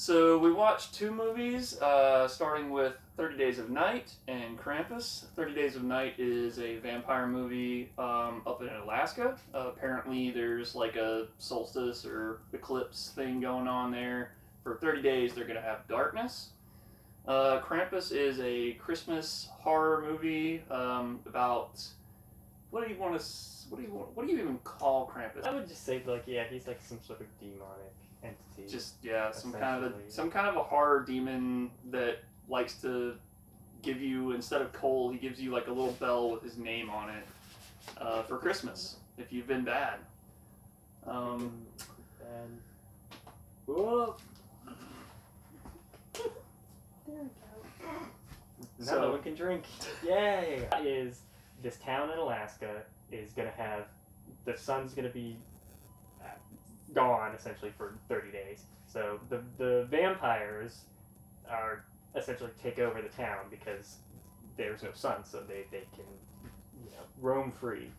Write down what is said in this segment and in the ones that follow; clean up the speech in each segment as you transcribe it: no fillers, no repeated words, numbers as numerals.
So we watched two movies, starting with 30 Days of Night and Krampus. 30 Days of Night is a vampire movie up in Alaska. Apparently there's like a solstice or eclipse thing going on there. For 30 days they're going to have darkness. Krampus is a Christmas horror movie about... What do you even call Krampus? I would just say he's like some sort of demonic entity. Just some kind of a horror demon that likes to give you, instead of coal, he gives you like a little bell with his name on it for Christmas if you've been bad. Whoa. So no one can drink. Yay! Is this town in Alaska is gonna have the sun's gonna be gone essentially for 30 days. So the vampires are essentially take over the town because there's no sun, so they can roam free.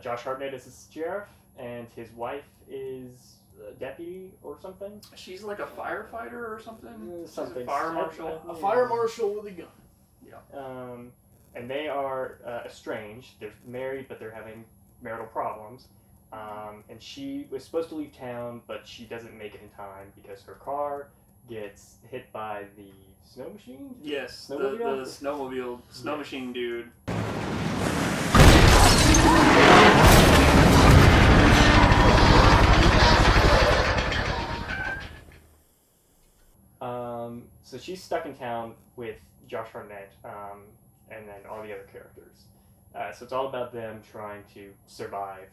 Josh Hartnett is the sheriff, and his wife is a deputy or something. She's like a firefighter or something. Something. She's a fire marshal. A fire marshal with a gun. Yeah. And they are estranged. They're married, but they're having marital problems. And she was supposed to leave town, but she doesn't make it in time because her car gets hit by the snow machine? Yes, Snowmobile? the snow machine dude. So she's stuck in town with Josh Hartnett, and then all the other characters. So it's all about them trying to survive,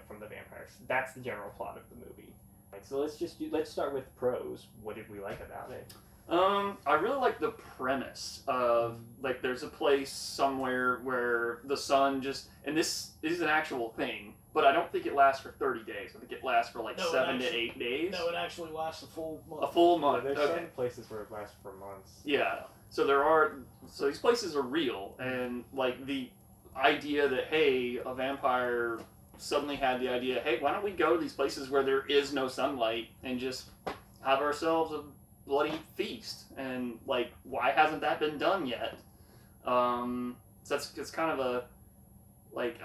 from the vampires. That's the general plot of the movie. So let's start with pros. What did we like about it? I really like the premise of like there's a place somewhere where the sun just, and this is an actual thing, but I don't think it lasts for 30 days. I think it lasts for like 7 to 8 days. No, it actually lasts a full month. A full month. There's some places where it lasts for months. Yeah. So these places are real, and like the idea that, hey, a vampire suddenly had the idea, hey, why don't we go to these places where there is no sunlight and just have ourselves a bloody feast? And like, why hasn't that been done yet? So it's kind of a like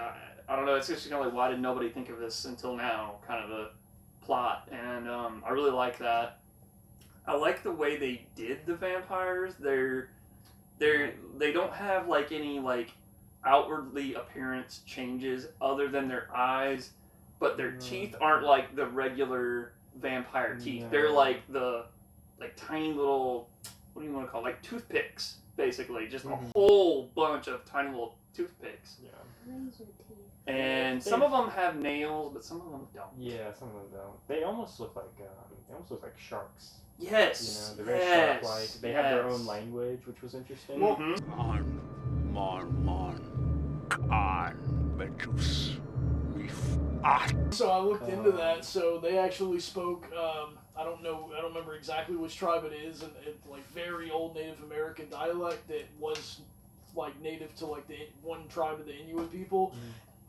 I don't know. It's just kind of like, why did nobody think of this until now? Kind of a plot, and I really like that. I like the way they did the vampires. They don't have like any like outwardly appearance changes other than their eyes, but their teeth aren't like the regular vampire teeth. They're like the tiny little, what do you want to call it? Like toothpicks, basically. Just a whole bunch of tiny little toothpicks. Yeah. Razor teeth. And some of them have nails, but some of them don't. Yeah, some of them don't. They almost look like sharks. Yes. They're very shark-like. They have their own language, which was interesting. Well, so I looked into that. So they actually spoke. I don't remember exactly which tribe it is, and like very old Native American dialect that was like native to like the one tribe of the Inuit people.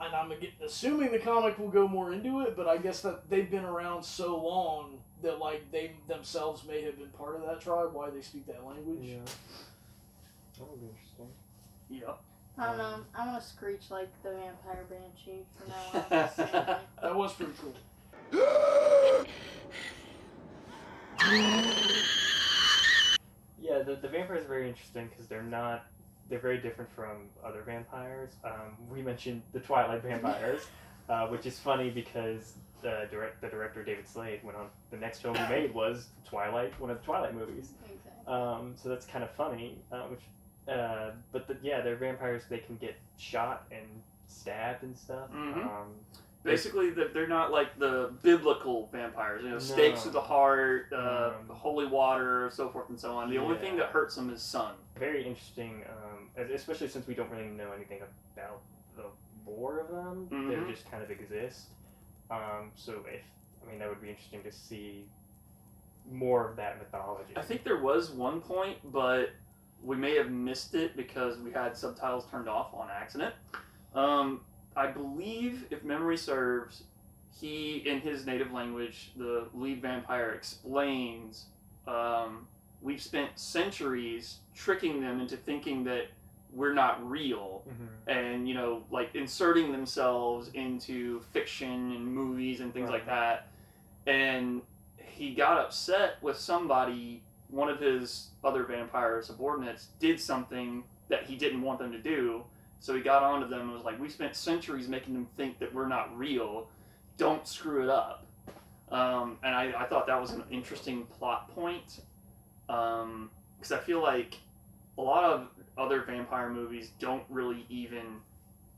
And I'm assuming the comic will go more into it, but I guess that they've been around so long that like they themselves may have been part of that tribe, why they speak that language. Yeah. That would be interesting. Yep. I don't know. I'm gonna screech like the vampire banshee from now on. That was pretty cool. Yeah, the vampires are very interesting because they're very different from other vampires. We mentioned the Twilight vampires, which is funny because the director David Slade went on, the next film he made was Twilight, one of the Twilight movies. Exactly. So that's kind of funny. They're vampires. They can get shot and stabbed and stuff. Basically, they're not like the biblical vampires. Stakes to the heart, holy water, so forth and so on. The only thing that hurts them is sun. Very interesting, especially since we don't really know anything about the lore of them. They just kind of exist. That would be interesting to see more of that mythology. I think there was one point, but we may have missed it because we had subtitles turned off on accident. I believe, if memory serves, he, in his native language, the lead vampire explains, we've spent centuries tricking them into thinking that we're not real, and like inserting themselves into fiction and movies and things like that. And he got upset with somebody. One of his other vampire subordinates did something that he didn't want them to do, so he got onto them and was like, we spent centuries making them think that we're not real, don't screw it up. And I thought that was an interesting plot point, because I feel like a lot of other vampire movies don't really even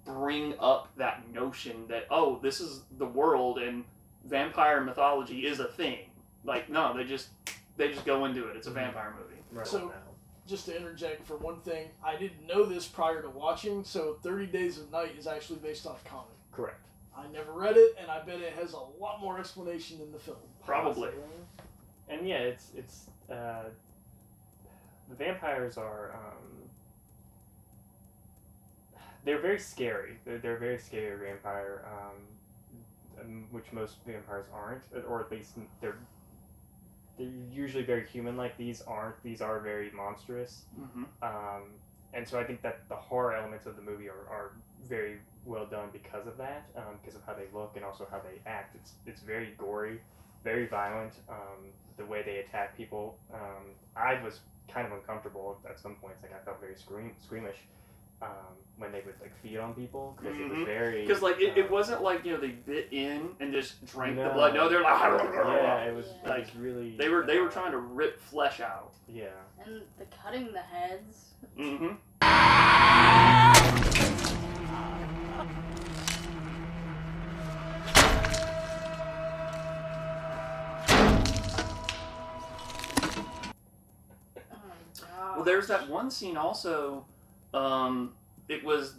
bring up that notion that, oh, this is the world and vampire mythology is a thing. Like, no, they just go into it. It's a vampire movie. Right. So, just to interject for one thing, I didn't know this prior to watching, so 30 Days of Night is actually based on a comic. Correct. I never read it, and I bet it has a lot more explanation than the film. Probably. And yeah, it's the vampires are they're very scary. They're a very scary vampire, which most vampires aren't, or at least they're usually very human-like. These aren't. These are very monstrous. And so I think that the horror elements of the movie are very well done because of that, because of how they look and also how they act. It's very gory, very violent. The way they attack people, I was kind of uncomfortable at some points. Like I felt very squeamish when they would like feed on people, because it was very. Because like it wasn't like they bit in and just drank the blood. No, they're like. Yeah, it was like Like, really. They were trying to rip flesh out. Yeah. And the cutting the heads. Well, there's that one scene also. It was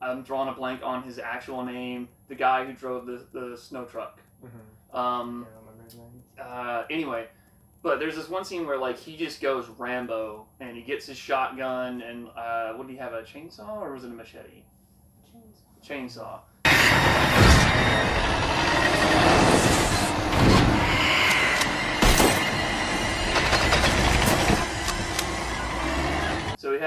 I'm drawing a blank on his actual name. The guy who drove the snow truck. Anyway, but there's this one scene where like he just goes Rambo and he gets his shotgun and what did he have, a chainsaw or was it a machete? Chainsaw. So he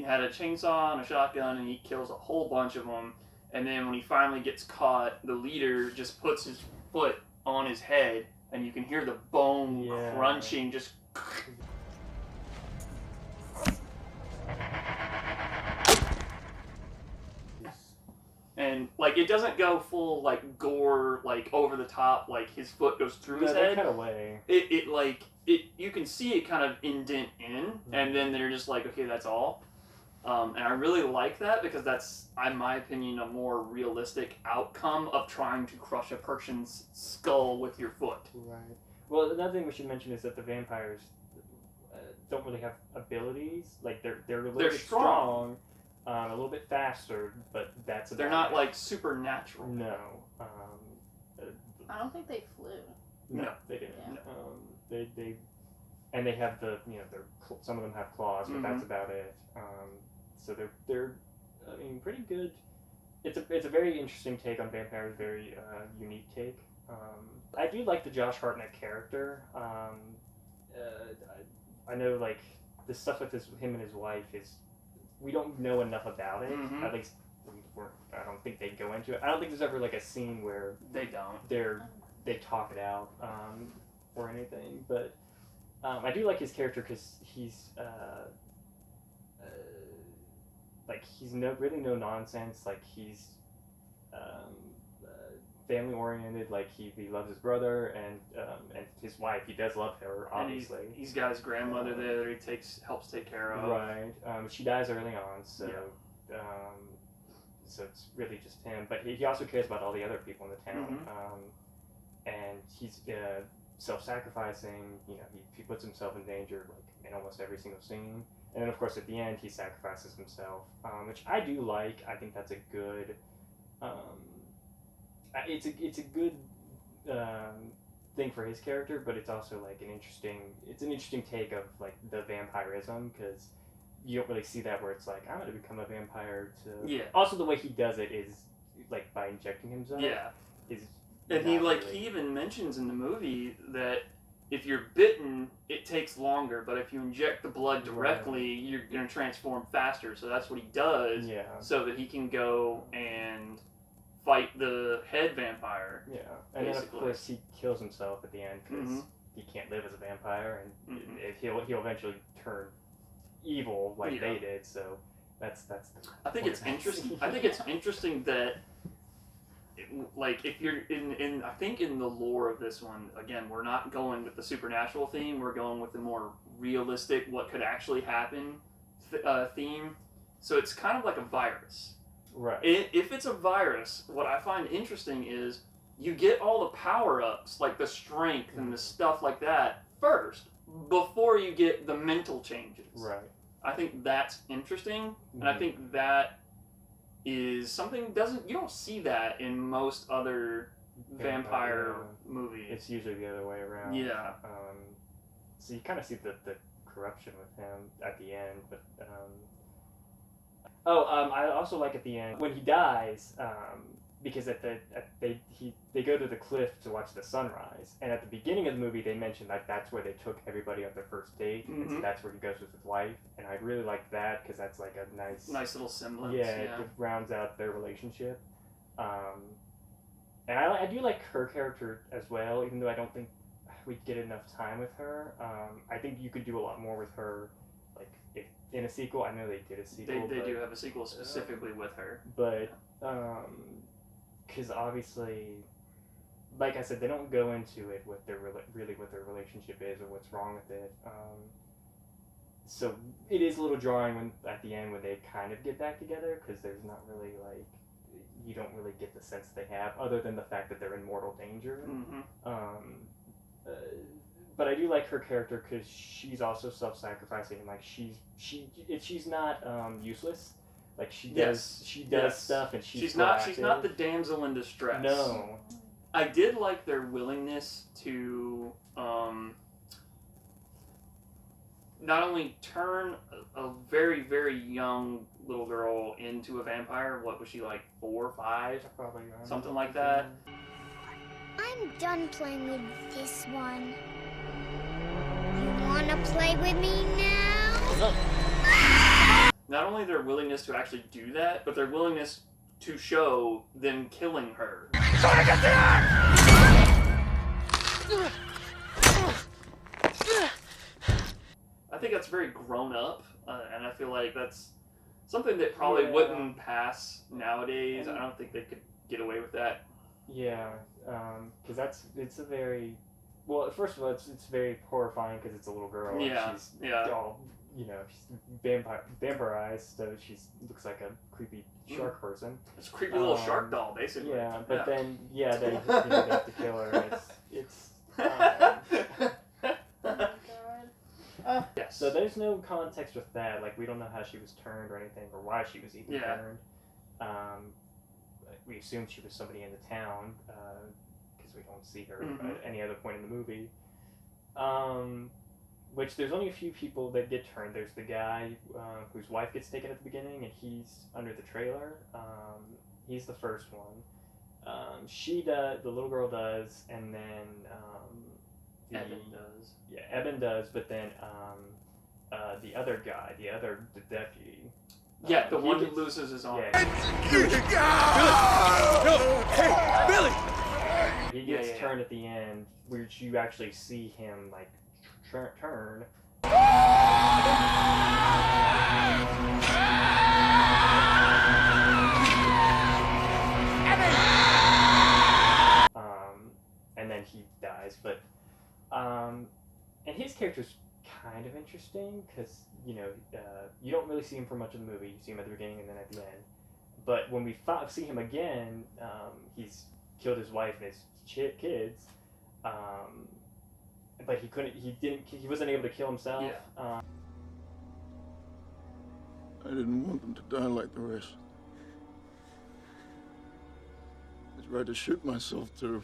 had a chainsaw and a shotgun and he kills a whole bunch of them. And then when he finally gets caught, the leader just puts his foot on his head and you can hear the bone crunching just. And like it doesn't go full like gore, like over the top, like his foot goes through his head. Kind of way. It you can see it kind of indent in, and then they're just like, okay, that's all. And I really like that because that's, in my opinion, a more realistic outcome of trying to crush a person's skull with your foot. Right. Well, another thing we should mention is that the vampires don't really have abilities. Like they're a little bit strong, a little bit faster, but that's about They're not it. like supernatural. No. I don't think they flew. No, they didn't. Yeah. They have the some of them have claws, but that's about it. So they're pretty good. It's a very interesting take on vampires, very unique take. I do like the Josh Hartnett character. I know like the stuff with him and his wife is, we don't know enough about it. At least I don't think they go into it. I don't think there's ever like a scene where They don't. they talk it out or anything. But I do like his character because he's like he's really no nonsense. Like he's family oriented. Like he loves his brother and his wife. He does love her, obviously. And he's got his grandmother there that he helps take care of. Right. She dies early on, so so it's really just him. But he also cares about all the other people in the town. And he's self-sacrificing. He puts himself in danger like in almost every single scene. And then of course at the end he sacrifices himself, which I do like. I think that's a good. It's a good thing for his character, but it's also like an interesting take of like the vampirism, because you don't really see that where it's like, I'm going to become a vampire to. Yeah. Also, the way he does it like by injecting himself. Yeah. Is And not he even mentions in the movie that if you're bitten, it takes longer, but if you inject the blood directly, you're going to transform faster. So that's what he does, so that he can go and fight the head vampire. Yeah, and basically. then of course he kills himself at the end because he can't live as a vampire, and he'll eventually turn evil like they did. So that's. I think it's interesting. I think it's interesting that. Like if you're in I think in the lore of this one, again, we're not going with the supernatural theme, we're going with the more realistic, what could actually happen theme. So it's kind of like a virus. Right. If it's a virus, what I find interesting is you get all the power-ups, like the strength and the stuff like that, first, before you get the mental changes. Right. I think that's interesting, and I think that is something you don't see that in most other vampire movies. It's usually the other way around. Yeah. So you kind of see the corruption with him at the end, but I also like at the end when he dies, because they go to the cliff to watch the sunrise, and at the beginning of the movie they mentioned like that's where they took everybody on their first date, and so that's where he goes with his wife, and I really like that because that's like a nice little semblance. Yeah, it rounds out their relationship, and I do like her character as well, even though I don't think we'd get enough time with her. I think you could do a lot more with her, like in a sequel. I know they did a sequel. They do have a sequel specifically with her, but because obviously, like I said, they don't go into it with really what their relationship is or what's wrong with it. So it is a little jarring at the end when they kind of get back together, because there's not really like, you don't really get the sense they have, other than the fact that they're in mortal danger. But I do like her character because she's also self-sacrificing, and like she's not useless. Like she does stuff, and she's not the damsel in distress. No. I did like their willingness to not only turn a very, very young little girl into a vampire. What was she, like 4 or 5? Probably something like that. I'm done playing with this one. You wanna play with me now? Not only their willingness to actually do that, but their willingness to show them killing her. I think that's very grown up, and I feel like that's something that probably wouldn't pass nowadays. I don't think they could get away with that. Yeah, because it's a very, well, first of all, it's very horrifying because it's a little girl. Yeah, and she's all, she's vampirized, so she looks like a creepy shark person. It's a creepy little shark doll, basically. Yeah, but then they have to kill her, and it's Oh my god. Yes. So there's no context with that. Like, we don't know how she was turned or anything, or why she was even turned. We assume she was somebody in the town, because we don't see her at any other point in the movie. Which there's only a few people that get turned. There's the guy whose wife gets taken at the beginning, and he's under the trailer. He's the first one. She does, the little girl does, and then Eben does. Yeah, Eben does, but then the other guy, the deputy. Yeah, the one who loses his arm. Hey, Billy! He gets turned at the end, which you actually see him like turn. And then he dies, but and his character's kind of interesting because you don't really see him for much of the movie. You see him at the beginning and then at the end. But when we see him again, he's killed his wife and his kids. But he wasn't able to kill himself. Yeah. I didn't want them to die like the rest. I tried to shoot myself too.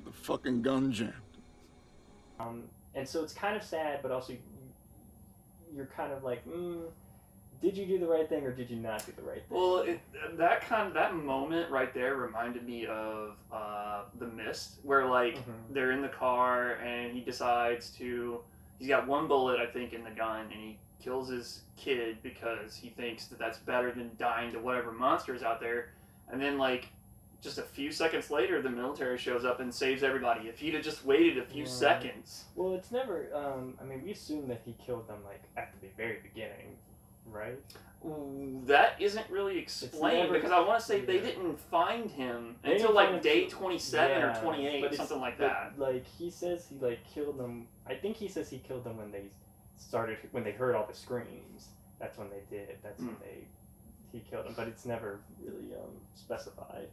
The fucking gun jammed. And so it's kind of sad, but also you're kind of like, did you do the right thing or did you not do the right thing? Well, that moment right there reminded me of The Mist, where like they're in the car and he decides to. He's got one bullet, I think, in the gun, and he kills his kid because he thinks that that's better than dying to whatever monster is out there. And then like just a few seconds later, the military shows up and saves everybody. If he'd have just waited a few seconds. Well, it's never. I mean, we assume that he killed them like at the very beginning, right? That isn't really explained because I want to say they didn't find him until like day 27 or 28, something like that. Like he says, he like killed them. I think he says he killed them when they heard all the screams. That's when they did it. That's when he killed them. But it's never really specified.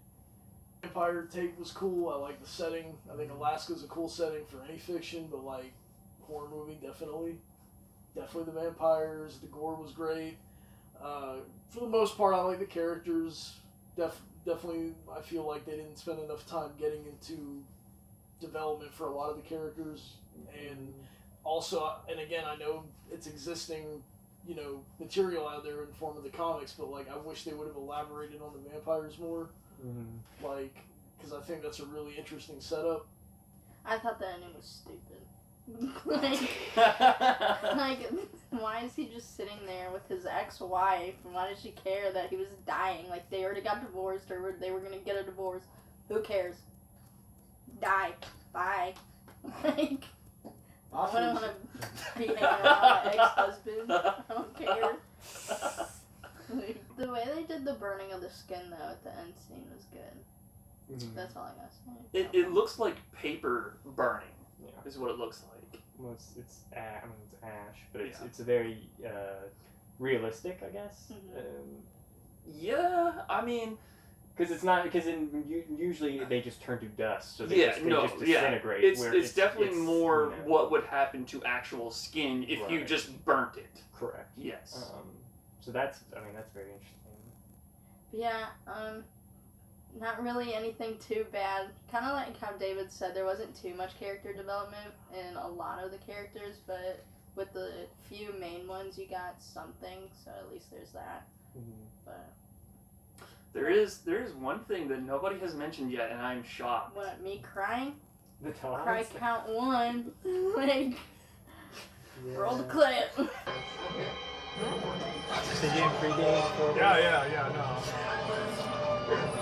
Vampire take was cool. I like the setting. I think Alaska's a cool setting for any fiction, but like horror movie, definitely the vampires. The gore was great. For the most part, I like the characters. Definitely, I feel like they didn't spend enough time getting into development for a lot of the characters, and also, and again, I know it's existing, material out there in the form of the comics, but like I wish they would have elaborated on the vampires more. Like, because I think that's a really interesting setup. I thought the ending was stupid. like, why is he just sitting there with his ex-wife? And why does she care that he was dying? Like, they already got divorced, or they were gonna get a divorce. Who cares? Die. Bye. Like, I wouldn't want to be hanging around my ex-husband. I don't care. The way they did the burning of the skin, though, at the end scene was good. That's all I gotta say. It looks like paper burning. Is what it looks like. Well, it's ash, but it's a very realistic, I guess. Yeah, I mean, because it's not usually they just turn to dust, so they just disintegrate. It's definitely more what would happen to actual skin if you just burnt it. Correct. Yes. So that's very interesting. Yeah. Not really anything too bad. Kind of like how David said, there wasn't too much character development in a lot of the characters, but with the few main ones, you got something. So at least there's that. But there is one thing that nobody has mentioned yet, and I'm shocked. What, me crying? The dogs? Cry count 1. Like, roll the clip. Yeah,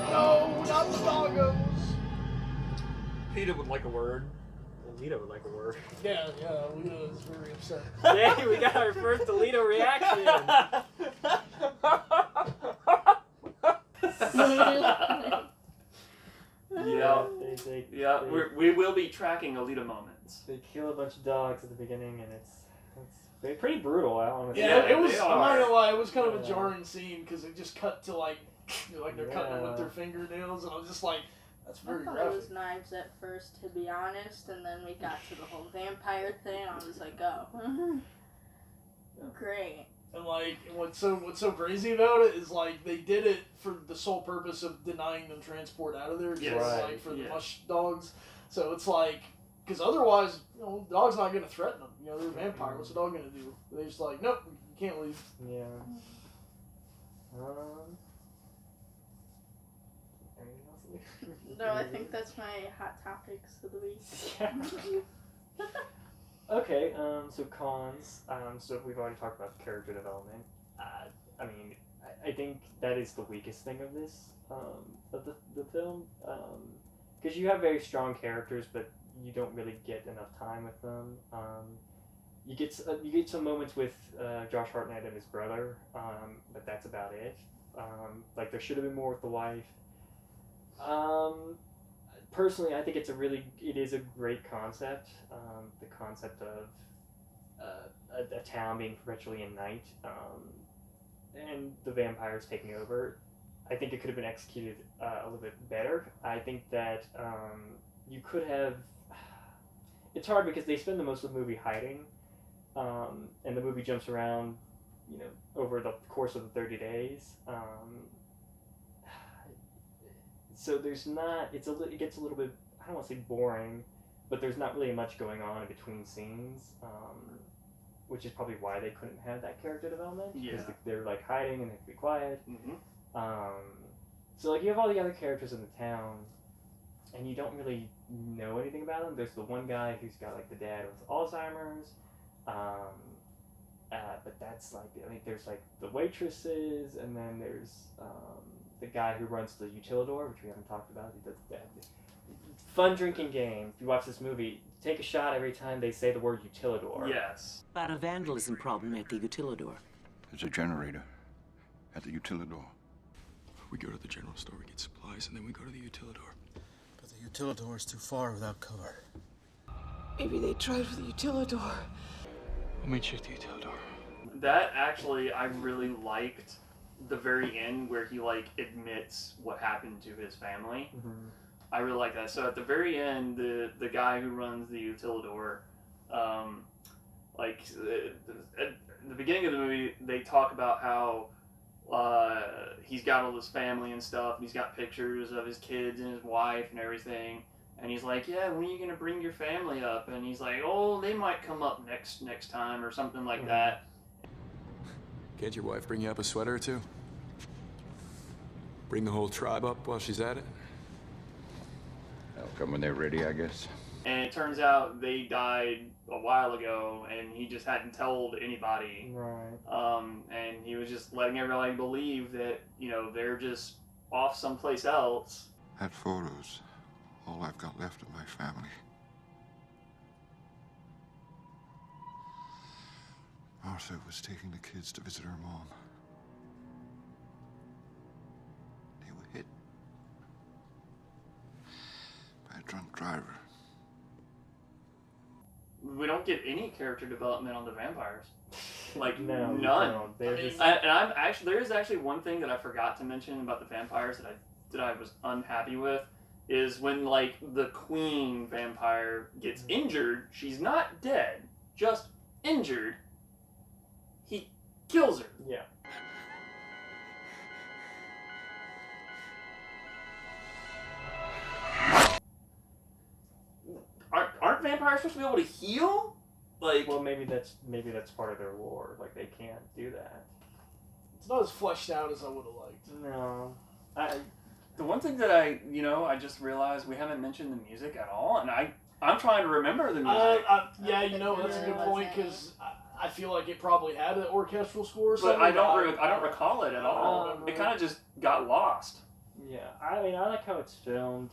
No, not the doggos. Peter would like a word. Alita would like a word. Yeah, Alita is very upset. Yay, we got our first Alita reaction. We will be tracking Alita moments. They kill a bunch of dogs at the beginning, and it's pretty brutal. Honestly. Yeah, it was. I'm not gonna lie, it was kind of a jarring scene because it just cut to like they're cutting it with their fingernails, and I was just like, that's very graphic. I thought it was knives at first, to be honest, and then we got to the whole vampire thing. I was like, oh, great. And like, what's so crazy about it is like they did it for the sole purpose of denying them transport out of there, like for the mush dogs. So it's like, because otherwise, the dog's not gonna threaten them. They're a vampire. What's the dog gonna do? They're just like, nope, you can't leave. Yeah. No, I think that's my hot topics of the week. Okay, so cons. So we've already talked about character development. I think that is the weakest thing of this, of the film. Because you have very strong characters, but you don't really get enough time with them. You get some moments with Josh Hartnett and his brother, but that's about it. Like there should have been more with the wife. Personally, I think it is a great concept. The concept of a town being perpetually in night, and the vampires taking over. I think it could have been executed a little bit better. I think that you could have. It's hard because they spend the most of the movie hiding, and the movie jumps around, over the course of the 30 days. So there's not. It gets a little bit. I don't want to say boring, but there's not really much going on in between scenes. which is probably why they couldn't have that character development. Yeah. Because they're like hiding and they have to be quiet. Mm-hmm. So like you have all the other characters in the town, and you don't really know anything about them. There's the one guy who's got like the dad with Alzheimer's, but that's like, I mean, there's like the waitresses, and then there's the guy who runs the Utilidor, which we haven't talked about. He does that fun drinking game. If you watch this movie, take a shot every time they say the word Utilidor. Yes. About a vandalism problem at the Utilidor. There's a generator at the Utilidor. We go to the general store, we get supplies, and then we go to the Utilidor. But the Utilidor is too far without cover. Maybe they tried for the Utilidor. I'll meet you at the Utilidor. That actually, I really liked the very end where he like admits what happened to his family. Mm-hmm. I really like that. So at the very end, the guy who runs the Utilidor, at the beginning of the movie, they talk about how he's got all his family and stuff, and he's got pictures of his kids and his wife and everything. And he's like, yeah, when are you going to bring your family up? And he's like, oh, they might come up next time or something like that. Can't your wife bring you up a sweater or two? Bring the whole tribe up while she's at it? They'll come when they're ready, I guess. And it turns out they died a while ago, and he just hadn't told anybody. Right. And he was just letting everybody believe that, you know, they're just off someplace else. That photo's all I've got left of my family. Martha was taking the kids to visit her mom. They were hit by a drunk driver. We don't get any character development on the vampires. Like, No, none. no, they're just- And I'm actually, there is actually one thing that I forgot to mention about the vampires that I was unhappy with, is when like the queen vampire gets injured, she's not dead, just injured. He kills her. Yeah. Aren't vampires supposed to be able to heal? Like, Well, maybe that's part of their lore. Like they can't do that. It's not as fleshed out as I would have liked. No. the one thing that I just realized we haven't mentioned the music at all, and I'm trying to remember the music. Yeah, you know, that's a good point, because I feel like it probably had an orchestral score or something. But I don't recall it at all. It kind of just got lost. Yeah, I mean, I like how it's filmed,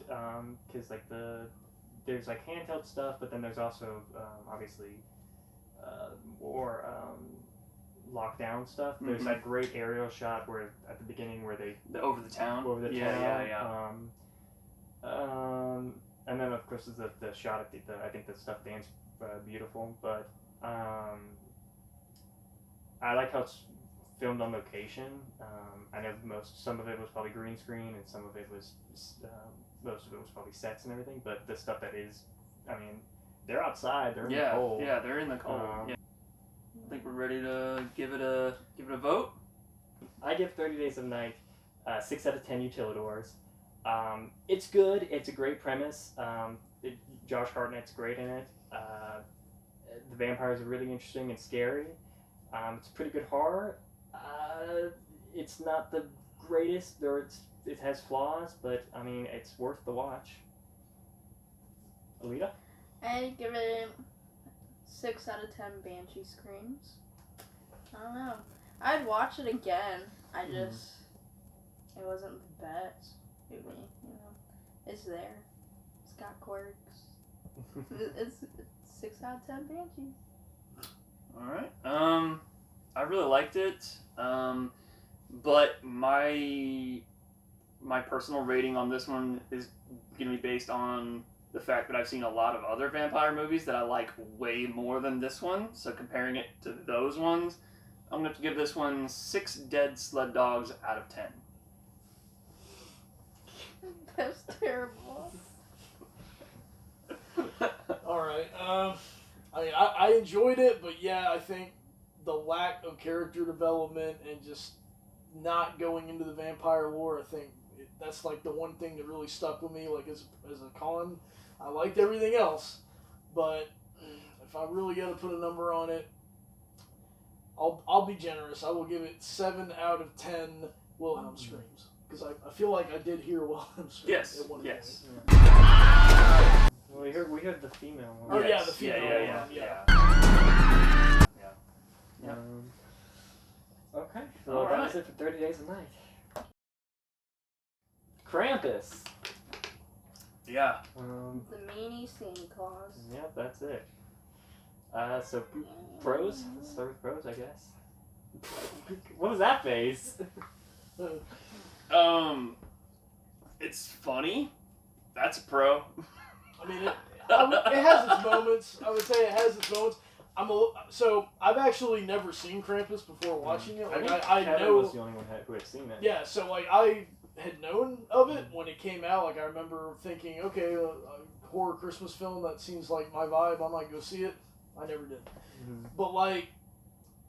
because like there's like handheld stuff, but then there's also obviously more lockdown stuff. There's that great aerial shot where at the beginning where they Over the town. town. And then of course is the shot at the I think the stuff dance beautiful, but I like how it's filmed on location. I know some of it was probably green screen, and some of it was most of it was probably sets and everything. But the stuff that is, I mean, they're outside, they're in the cold. Yeah, they're in the cold. I think we're ready to give it a vote. I give 30 Days of Night 6 out of 10 Utilidors. It's good. It's a great premise. Josh Hartnett's great in it. The vampires are really interesting and scary. It's pretty good horror. It's not the greatest, or it has flaws, but I mean, it's worth the watch. Alita? I'd give it 6 out of 10 Banshee screams. I don't know. I'd watch it again. It wasn't the best movie, you know. It's there. It's got quirks. it's 6 out of 10 Banshees. Alright. I really liked it. But my personal rating on this one is going to be based on the fact that I've seen a lot of other vampire movies that I like way more than this one. So comparing it to those ones, I'm going to have to give this one 6 dead sled dogs out of 10. That's terrible. Alright, I mean, I enjoyed it, but yeah, I think the lack of character development and just not going into the vampire lore, I think that's like the one thing that really stuck with me, like as a con. I liked everything else, but if I really got to put a number on it, I'll be generous. I will give it 7 out of 10 Wilhelm screams because I feel like I did hear Wilhelm screams. Yes. At one Yes. Well, we heard the female one. Oh Yes. yeah, the female one. Yeah. Yeah. Okay. Well, All that right. was it for 30 Days a Night. Krampus. Yeah. The meanie Santa Claus. Yep, that's it. So pros. Let's start with pros, I guess. What was that face? It's funny. That's a pro. I mean, it has its moments. I would say it has its moments. So I've actually never seen Krampus before watching it. Like I Kevin know was the only one who had seen it. Yeah, so like I had known of it when it came out. Like I remember thinking, okay, a horror Christmas film that seems like my vibe. I might go see it. I never did. But like,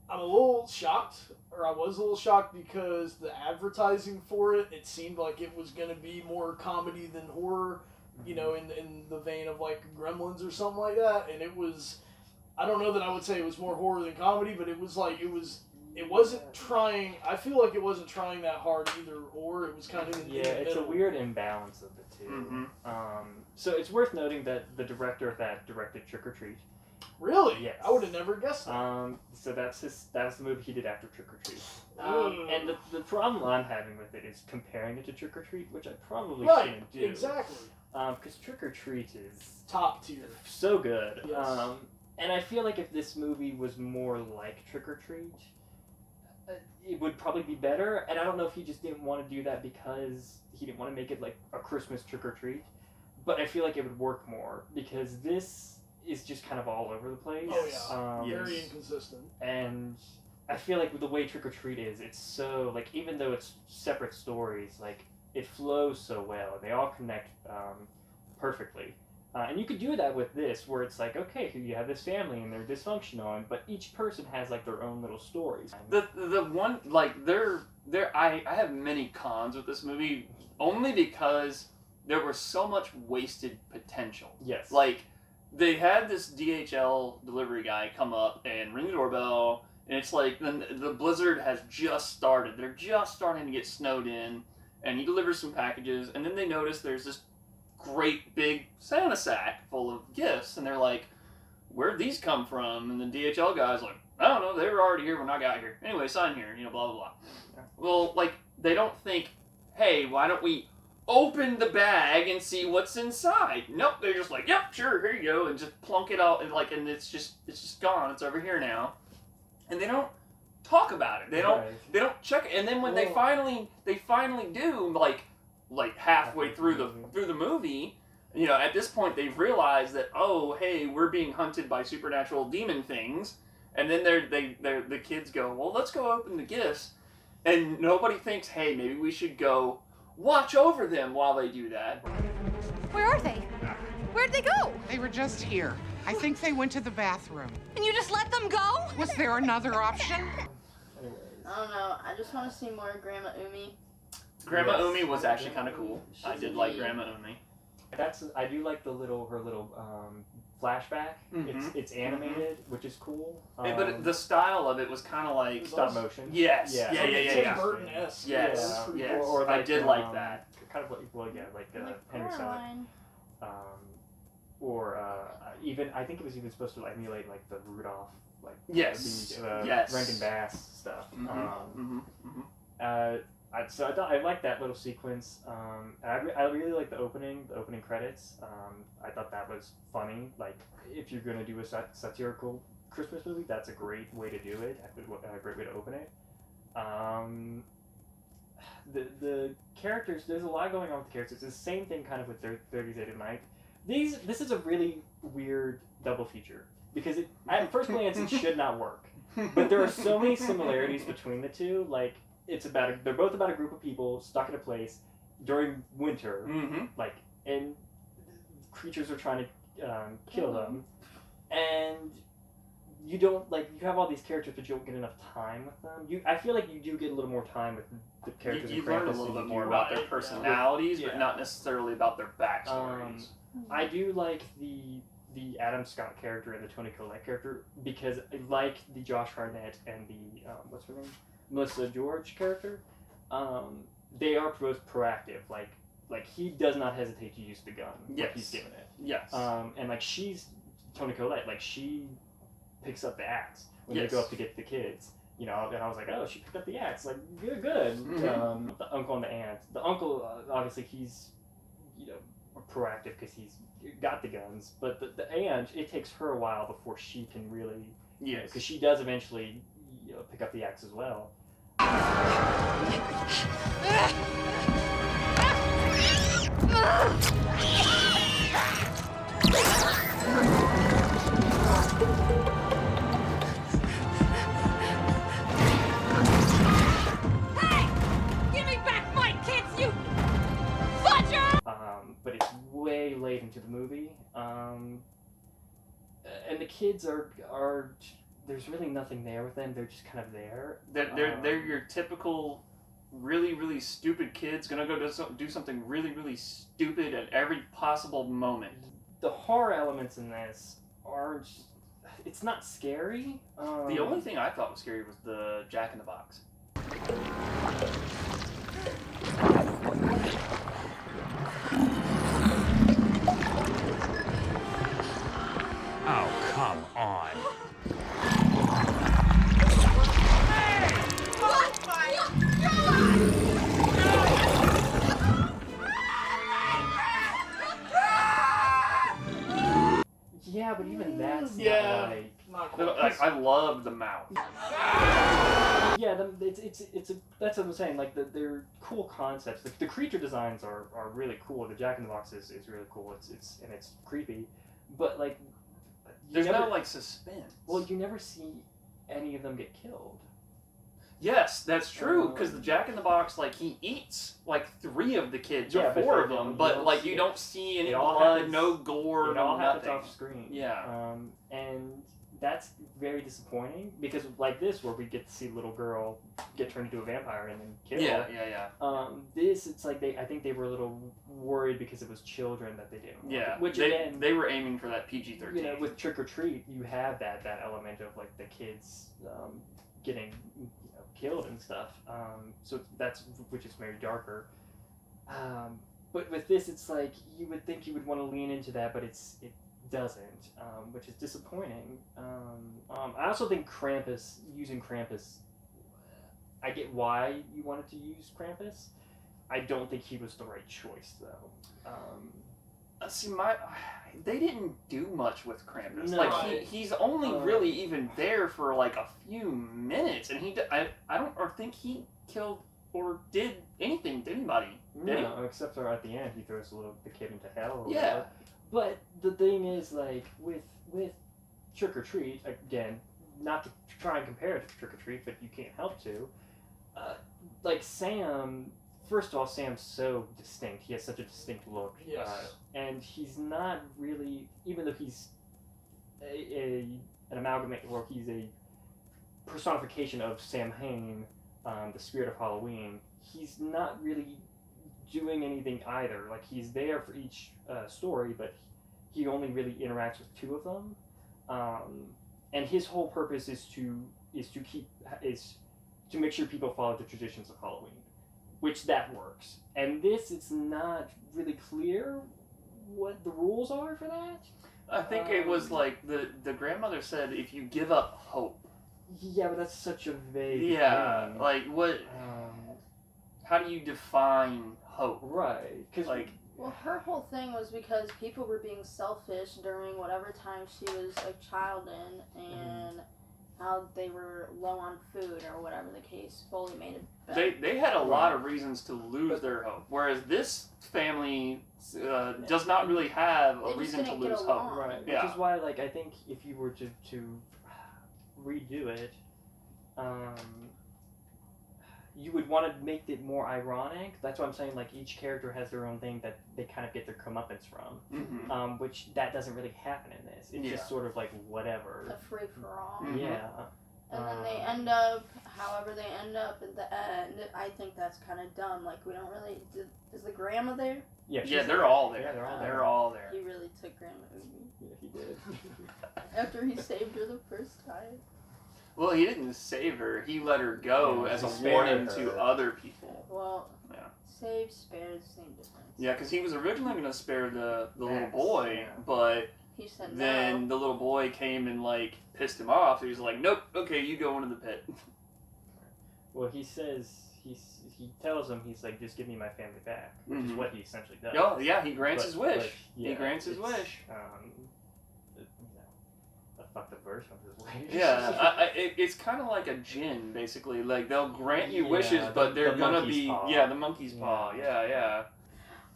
I'm a little shocked, or I was a little shocked because the advertising for it, it seemed like it was gonna be more comedy than horror. You know, in the vein of like Gremlins or something like that, and it was. I don't know that I would say it was more horror than comedy, but it was like it wasn't trying. I feel like it wasn't trying that hard either, or it was kind of in the it's a middle. weird imbalance of the two. So it's worth noting that the director of that directed Trick or Treat. Really? Yes. I would have never guessed that. So that's the movie he did after Trick or Treat. And the problem I'm having with it is comparing it to Trick or Treat, which I probably shouldn't do. Exactly. Because Trick or Treat is top tier, so good. Yes. And I feel like if this movie was more like Trick or Treat, it would probably be better. And I don't know if he just didn't want to do that because he didn't want to make it like a Christmas Trick or Treat. But I feel like it would work more because this is just kind of all over the place. Oh yeah, very inconsistent. And I feel like with the way Trick or Treat is, it's so like even though it's separate stories, like it flows so well. They all connect perfectly. And you could do that with this, where it's like, okay, here you have this family and they're dysfunctional, but each person has like their own little stories. The one like I have many cons with this movie only because there was so much wasted potential. Yes. Like they had this DHL delivery guy come up and ring the doorbell, and it's like the blizzard has just started. They're just starting to get snowed in, and he delivers some packages, and then they notice there's this great big Santa sack full of gifts, and they're like, where'd these come from? And the DHL guy's like, I don't know, they were already here when I got here. Anyway, sign here, blah, blah, blah. Yeah. Well, like, they don't think, hey, why don't we open the bag and see what's inside? Nope, they're just like, yep, sure, here you go, and just plunk it out, and like, and it's just gone, it's over here now. And they don't talk about it. They don't check it. And then when they finally do, like halfway through the movie, at this point they've realized that, oh, hey, we're being hunted by supernatural demon things, and then the kids go, well, let's go open the gifts, and nobody thinks, hey, maybe we should go watch over them while they do that. Where are they? Where'd they go? They were just here. I think they went to the bathroom. And you just let them go? Was there another option? I don't know. I just want to see more Grandma Omi. Grandma Omi was actually kind of cool. I did like Grandma Omi. I do like her little flashback. It's animated, which is cool. But the style of it was kind of like stop motion. Yes. Yeah. Tim Burton-esque. Yes. Cool. Yes. Or like, I did like that. Kind of like Henry Coraline. Selick. Even I think it was even supposed to emulate like the Rudolph, like yes, Rankin Bass stuff. So I like that little sequence. I really like the opening credits. I thought that was funny. Like if you're gonna do a satirical Christmas movie, that's a great way to do it. A great way to open it. The characters, there's a lot going on with the characters. It's the same thing kind of with 30 Days a Night. This is a really weird double feature because at first glance it should not work. But there are so many similarities between the two. Like they're both about a group of people stuck in a place during winter, and creatures are trying to kill them, and you don't you have all these characters, but you don't get enough time with them. I feel like you do get a little more time with the characters. You learn a little bit more about their personalities, but not necessarily about their backstories. I do like the the Adam Scott character and the Toni Collette character, because like the Josh Hartnett and the what's her name, Melissa George character, they are both proactive. Like he does not hesitate to use the gun. Yes. Like he's given it. Yes. And like Toni Collette, like she picks up the axe when Yes. they go up to get the kids. You know, and I was like, oh, she picked up the axe. Like, good. Mm-hmm. The uncle and the aunt. The uncle, obviously, he's, proactive because he's got the guns. But the aunt, it takes her a while before she can really, because she does eventually, pick up the axe as well. But it's way late into the movie, and the kids are there's really nothing there with them. They're just kind of there. They're your typical really, really stupid kids gonna go do something really, really stupid at every possible moment. The horror elements in this aren't. It's not scary. The only thing I thought was scary was the Jack in the Box. Oh, come on. Yeah, but even that's not quite. I love the mouth. Yeah, that's what I'm saying. Like they're cool concepts. The creature designs are really cool. The Jack in the Box is really cool. It's creepy, but like there's no like suspense. Well, you never see any of them get killed. Yes, that's true. Because the Jack in the Box, like he eats like 3 of the kids or 4 of them, but like you don't see any blood, no gore, it all happens nothing off screen. Yeah, and that's very disappointing because like this, where we get to see a little girl get turned into a vampire and then killed. Yeah. This, it's like I think they were a little worried because it was children that they didn't want. Yeah, Which they were aiming for that PG-13. With Trick or Treat, you have that element of like the kids getting killed and stuff. So that's, which is very darker. But with this, it's like you would think you would want to lean into that, but it doesn't, which is disappointing. I also think using Krampus, I get why you wanted to use Krampus. I don't think he was the right choice, though. See, they didn't do much with Krampus. No. Like he's only really even there for like a few minutes, and I don't think he killed or did anything to anybody. Did No, except for at the end, he throws the kid into hell. Or Yeah. whatever. But the thing is, like with Trick or Treat, again, not to try and compare it to Trick or Treat, but you can't help to. Like Sam. First of all, Sam's so distinct. He has such a distinct look. Yes. And he's not really, even though he's an amalgamate, or he's a personification of Sam Hain, the spirit of Halloween, he's not really doing anything either. Like, he's there for each story, but he only really interacts with 2 of them. And his whole purpose is to make sure people follow the traditions of Halloween. Which that works. And this, it's not really clear what the rules are for that. I think it was like the grandmother said, if you give up hope. Yeah, but that's such a vague thing. Like what? How do you define hope? Right. Because like. Well, her whole thing was because people were being selfish during whatever time she was a child in, and how they were low on food or whatever the case. Foley made it. They had a lot of reasons to lose their hope, whereas this family does not really have a reason to lose hope. Right. Yeah. Which is why, like, I think if you were to redo it, you would want to make it more ironic. That's what I'm saying. Like, each character has their own thing that they kind of get their comeuppance from, which that doesn't really happen in this. It's just sort of like whatever. A free for all. Yeah. And then they end up, however they end up at the end. I think that's kind of dumb. Like, we don't really. Is the grandma there? Yeah. Yeah, they're all there. Yeah, they're all there. They're all there. He really took Grandma Omi. Yeah, he did. After he saved her the first time. Well, he didn't save her. He let her go as a warning to other people. Well, yeah. Save, spare, same difference. Yeah, because he was originally going to spare the little boy, but he said then the little boy came and, like, pissed him off. He was like, nope, okay, you go into the pit. Well, he says, he tells him, he's like, just give me my family back, which is what he essentially does. Oh, yeah, he grants his wish. Yeah, he grants his wish. A fucked up version of his wish. Yeah, it's kind of like a djinn, basically. Like, they'll grant you wishes, but they're gonna be... paw. Yeah, the monkey's paw. Yeah.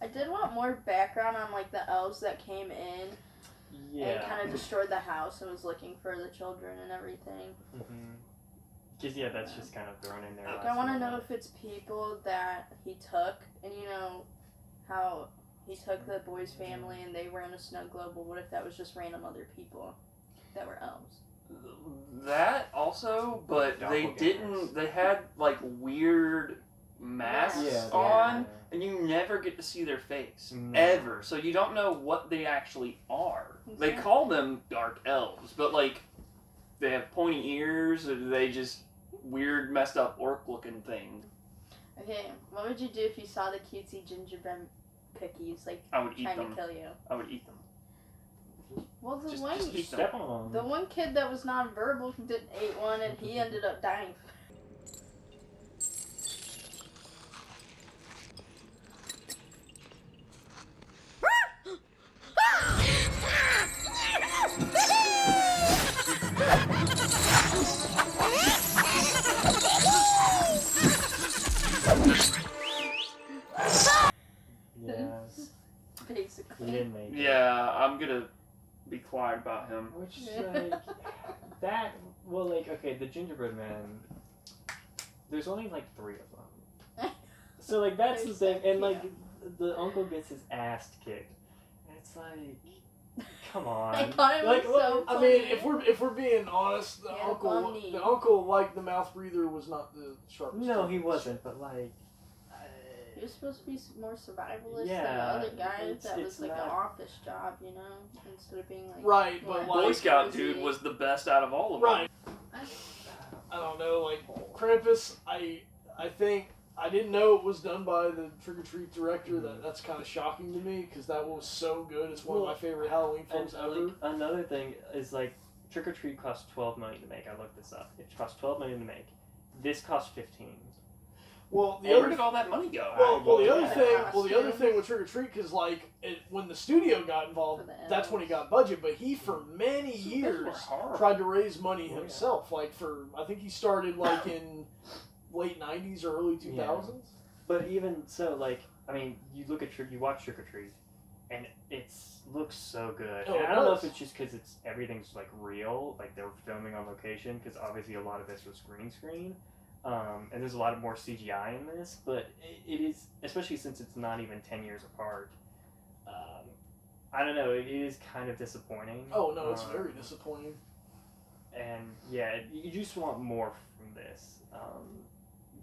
I did want more background on, like, the elves that came in and kind of destroyed the house and was looking for the children and everything. Because, that's just kind of thrown in there. Like, I want to know if it's people that he took, and you know how he took the boy's family and they were in a snow globe, but what if that was just random other people that were elves? That also, but they didn't. They had like weird masks on, and you never get to see their face ever. So you don't know what they actually are. They call them dark elves, but like they have pointy ears, or do they just weird, messed up orc looking thing? Okay, what would you do if you saw the cutesy gingerbread cookies like I would eat trying them. to kill you? I would eat them. Well, the Just one eat them. the one kid that was nonverbal ate one, and he ended up dying. Basically. He didn't make it. Yeah, I'm gonna be quiet about him. Which is like that. Well, like okay, the gingerbread man. There's only like 3 of them. So like that's the thing, and like the uncle gets his ass kicked, and it's like, come on. I thought it was Like, so I funny. mean, if we're being honest, the uncle like the mouth breather was not the sharpest. No, he wasn't. But like. He was supposed to be more survivalist than the Yeah, other guys. That was it's like not- an office job, you know, instead of being like Right, but more like Boy Scout cozy. dude was the best out of all of them. Right. I don't know, like Krampus. I think I didn't know it was done by the Trick or Treat director. That's kind of shocking to me because that was so good. It's one of my favorite Halloween films ever. Like, another thing is like Trick or Treat cost $12 million to make. I looked this up. It cost $12 million to make. This cost $15 million. Well, Where did all that money go? Well, the other thing with Trick or Treat, because like when the studio got involved, that's when he got budget. But he, for many years, tried to raise money himself. Like I think he started like in late '90s or early 2000s. But even so, like I mean, you watch Trick or Treat, and it looks so good. Oh, And it I don't know does. if it's just because everything's like real, like they're filming on location. Because obviously a lot of this was green screen. And there's a lot more CGI in this, but it is, especially since it's not even 10 years apart. I don't know, it is kind of disappointing. Oh no, it's very disappointing. And yeah, you just want more from this.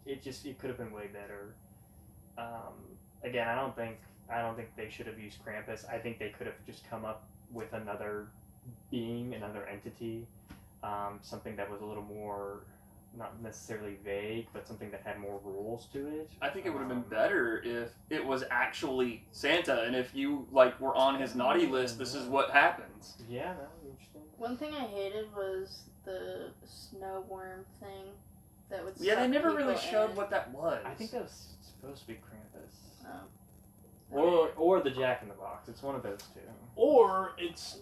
It could have been way better. Again, I don't think they should have used Krampus. I think they could have just come up with another being, another entity, something that was a little more. Not necessarily vague, but something that had more rules to it. I think it would have been better if it was actually Santa, and if you like were on his naughty list, this is what happens. Yeah, that would be interesting. One thing I hated was the snow worm thing that would. Yeah, they suck never really people showed in. what that was. I think that was supposed to be Krampus. Oh. Or the Jack in the Box. It's one of those two. Or it's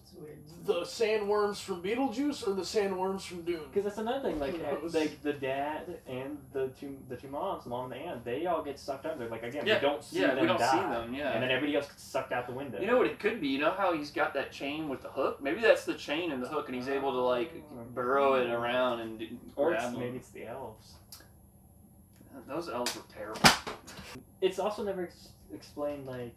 the sandworms from Beetlejuice or the sandworms from Dune. Because that's another thing. Like, Who knows? like the dad and the two moms, mom and aunt, they all get sucked under. Like again, Yeah, we don't see yeah, them we don't die, see them, yeah. and then everybody else gets sucked out the window. You know what it could be? You know how he's got that chain with the hook? Maybe that's the chain and the hook, and he's able to like burrow it around and Or grab them. maybe it's the elves. Those elves were terrible. It's also never explained like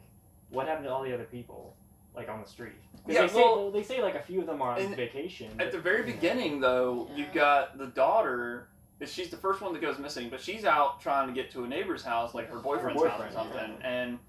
what happened to all the other people, like on the street. Yeah, They say like a few of them are on vacation. At the very beginning, though, you've got the daughter. She's the first one that goes missing, but she's out trying to get to a neighbor's house, like her boyfriend's house or something, and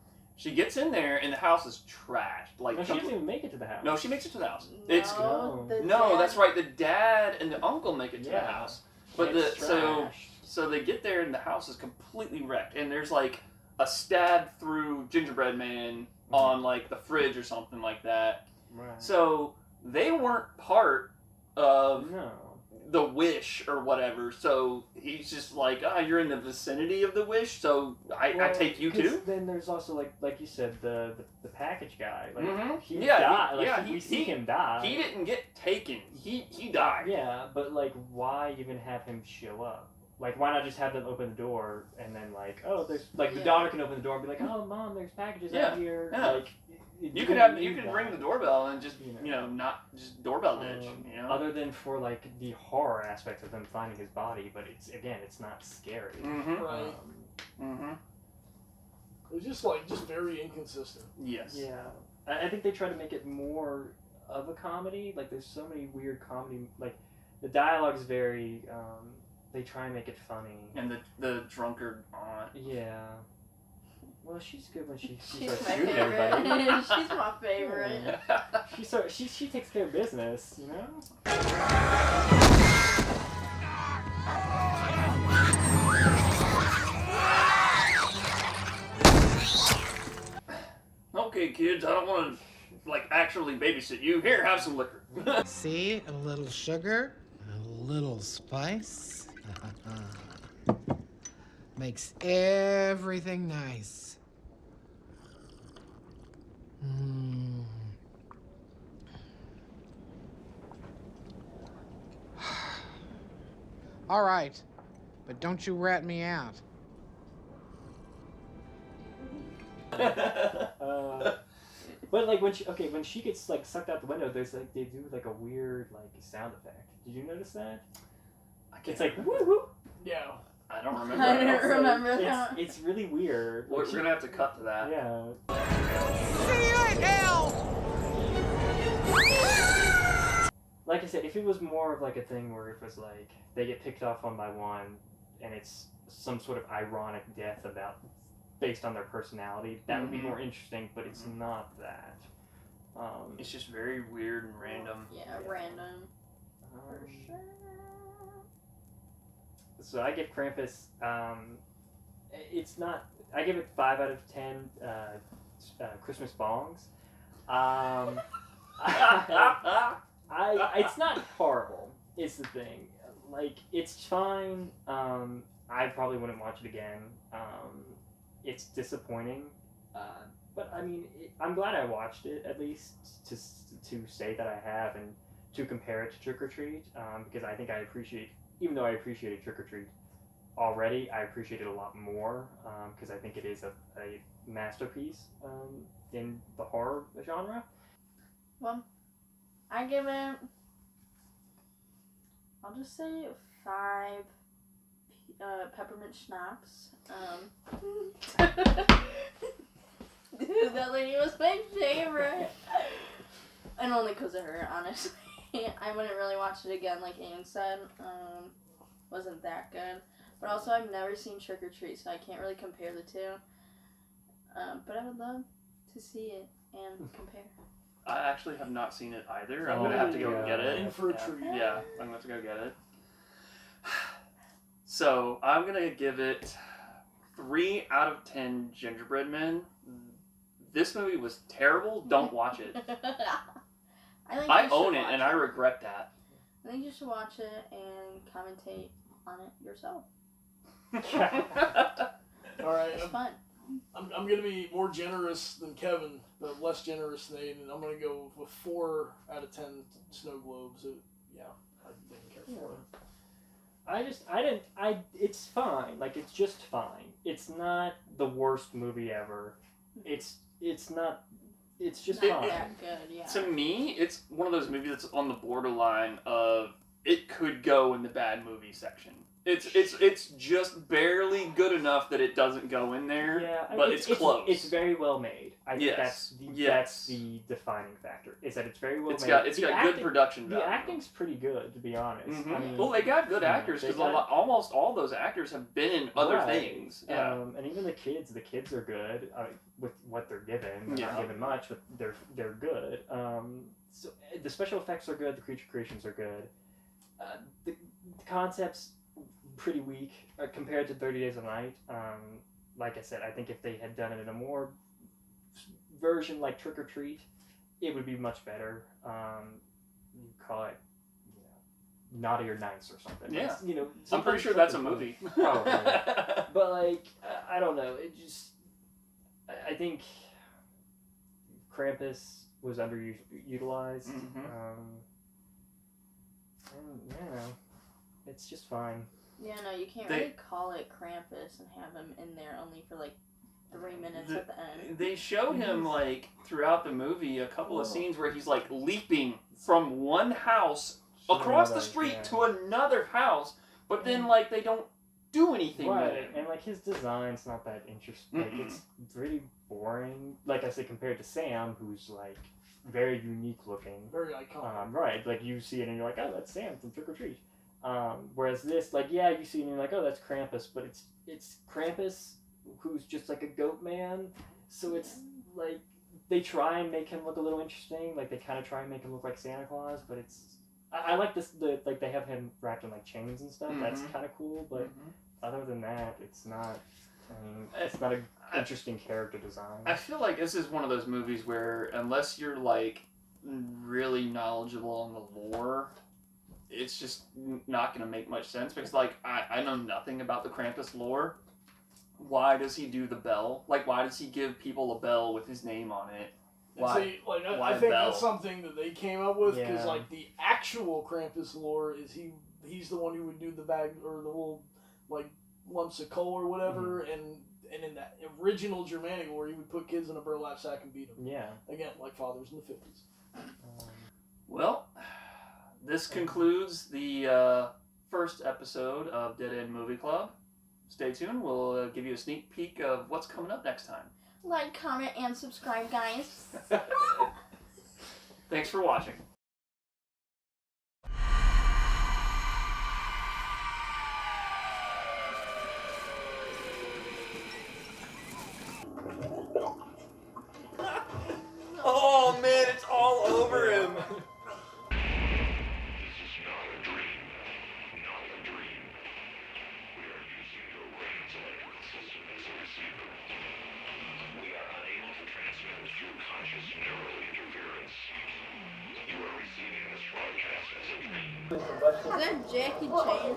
She gets in there and the house is trashed. Like No, she doesn't even make it to the house. No, she makes it to the house. No, It's that's right. The dad and the uncle make it to the house. But so they get there and the house is completely wrecked. And there's like a stab through gingerbread man on like the fridge or something like that. Right. So they weren't part of the wish or whatever. So he's just like, you're in the vicinity of the wish, so I take you too. Then there's also like you said, the package guy. Like, he died. died. Like, we see him die. He didn't get taken. He died. Yeah, but like, why even have him show up? Like, why not just have them open the door and then like, there's like the daughter can open the door and be like, mom, there's packages out here. Yeah. Like, you could ring the doorbell and just not just doorbell ditch. Other than for like the horror aspect of them finding his body, but it's not scary. Right. It was just very inconsistent. Yes. Yeah, I think they try to make it more of a comedy. Like there's so many weird comedy. Like the dialogue's very. They try and make it funny. And the drunkard aunt. Yeah. Well, she's good when she She's starts my shooting favorite. everybody. She's my favorite. She takes care of business, you know? Okay, kids, I don't want to actually babysit you. Here, have some liquor. See, a little sugar, a little spice. Makes everything nice. All right, but don't you rat me out. But like when she gets like sucked out the window, there's like they do like a weird like sound effect. Did you notice that? It's like woo woo. Yeah. I don't remember. I don't remember that. It's really weird. We're gonna have to cut to that. Yeah. See you in hell! Like I said, if it was more of like a thing where it was like they get picked off one by one, and it's some sort of ironic death based on their personality, that would be more interesting. But it's not that. It's just very weird and random. Yeah, random. For sure. So I give Krampus. It's not. I give it 5 out of 10. Christmas bongs. It's not horrible. Is the thing. Like it's fine. I probably wouldn't watch it again. It's disappointing. But I mean, I'm glad I watched it at least to say that I have and to compare it to Trick or Treat. Because I think I appreciate. Even though I appreciated Trick or Treat already, I appreciate it a lot more because I think it is a masterpiece in the horror genre. Well, I give it. I'll just say 5 peppermint schnapps. Dude, that lady was my favorite, and only because of her, honestly. I wouldn't really watch it again, like Ian said. Wasn't that good. But also, I've never seen Trick or Treat, so I can't really compare the two. But I would love to see it and compare. I actually have not seen it either. I'm going to have to go and get it. In for a treat. Yeah, I'm going to have to go get it. So, I'm going to give it 3 out of 10 gingerbread men. This movie was terrible. Don't watch it. I own it, and I regret that. I think you should watch it and commentate on it yourself. All right. It's fun. I'm going to be more generous than Kevin, but less generous than Aiden, and I'm going to go with 4 out of 10 snow globes. I didn't care for it. It's fine. Like, it's just fine. It's not the worst movie ever. It's not... It's just not fine. that good, yeah. To me, it's one of those movies that's on the borderline of it could go in the bad movie section. It's just barely good enough that it doesn't go in there. Yeah, but it's close. It's very well made. I think Yes. that's the defining factor. Is that it's very well It's made. got good production value. The acting's pretty good, to be honest. Mm-hmm. I mean, well, they got good actors because almost all those actors have been in other things. Yeah. And even the kids are good with what they're given. They're not given much, but they're good. So the special effects are good. The creature creations are good. The concept's pretty weak compared to 30 Days of Night. Like I said, I think if they had done it in a more version like Trick or Treat, it would be much better. You call it, Naughty or Nice or something. Yeah. It's, I'm pretty sure that's a movie. Probably. But I don't know. It just, I think Krampus was underutilized. Mm-hmm. And it's just fine. Yeah, no, you can't really call it Krampus and have him in there only for 3 minutes at the end. They show him throughout the movie a couple of scenes where he's leaping from one house across the street to another house, but then they don't do anything with it. And his design's not that interesting. It's really boring. Like I said, compared to Sam, who's very unique looking. Very iconic. Right, you see it and you're like, oh, that's Sam from Trick or Treat. Whereas this, you see it and you're like, oh, that's Krampus, but it's Krampus who's just a goat man. So it's they try and make him look a little interesting. They kind of try and make him look like Santa Claus, but it's I like this. They have him wrapped in chains and stuff. Mm-hmm. That's kind of cool, but other than that, it's not. It's not an interesting character design. I feel like this is one of those movies where unless you're really knowledgeable on the lore, it's just not going to make much sense because I know nothing about the Krampus lore. Why does he do the bell? Why does he give people a bell with his name on it? Why? See, I think that's something that they came up with because the actual Krampus lore is he's the one who would do the bag or the little lumps of coal or whatever, and in that original Germanic lore, he would put kids in a burlap sack and beat them. Yeah. Again, like fathers in the 50s. Well, this concludes the first episode of Dead End Movie Club. Stay tuned. We'll give you a sneak peek of what's coming up next time. Like, comment, and subscribe, guys. Thanks for watching. Oh man, it's all over him. Is that Jackie Chan?